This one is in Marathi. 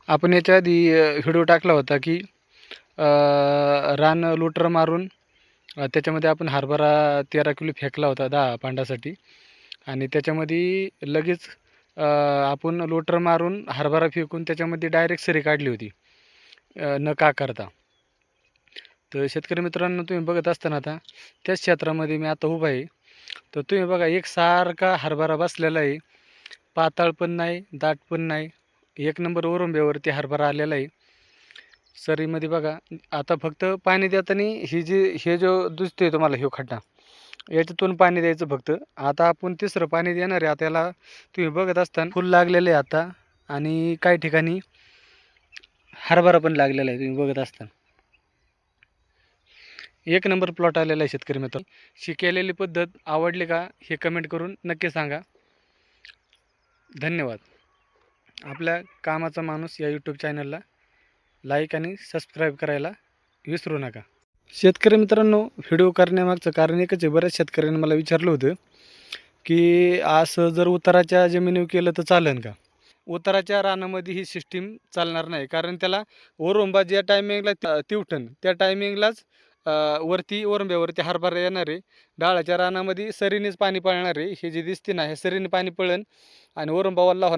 आपण याच्या आधी व्हिडिओ टाकला होता की रान लोटर मारून त्याच्यामध्ये आपण हरभरा 13 किलो फेकला होता 10 पांडासाठी. आणि त्याच्यामध्ये लगेच आपण लोटर मारून हरभरा फेकून त्याच्यामध्ये डायरेक्ट सरी काढली होती न का करता. तर शेतकरी मित्रांनो, तुम्ही बघत असताना आता त्याच क्षेत्रामध्ये मी आता उभा आहे. तर तुम्ही बघा, एकसारखा हरभरा बसलेला आहे, पाताळ पण नाही दाट पण नाही, एक नंबर ओरंब्यावरती हरभरा आलेला आहे. सरीमध्ये बघा, आता फक्त पाणी देताना हे जो दिसतोय तुम्हाला ह्यो खड्डा, याच्यातून पाणी द्यायचं फक्त. आता आपण तिसरं पाणी देणार आहे. आता याला तुम्ही बघत असताना फुल लागलेलं आहे आता, आणि काही ठिकाणी हरभरा पण लागलेला आहे. तुम्ही बघत असताना एक नंबर प्लॉट आलेला आहे शेतकरी मित्र. केलेली पद्धत आवडली का हे कमेंट करून नक्की सांगा. धन्यवाद. आपल्या कामाचा माणूस या यूट्यूब चॅनलला लाईक आणि सबस्क्राईब करायला विसरू नका. शेतकरी मित्रांनो, व्हिडिओ करण्यामागचं कारण एकच आहे. बऱ्याच शेतकऱ्यांनी मला विचारलं होतं की असं जर उताराच्या जमिनीवर केलं तर चालेल का? उताराच्या रानामध्ये ही सिस्टीम चालणार नाही, कारण त्याला ओरंबा ज्या टायमिंगला तिवठण त्या टायमिंगलाच वरती ओरंब्यावरती हरभरा येणार आहे. डाळाच्या रानामध्ये सरीनेच पाणी पळणार आहे. हे जे दिसते ना, हे सरीने पाणी पळन आणि ओरंबा वल्ला होणार.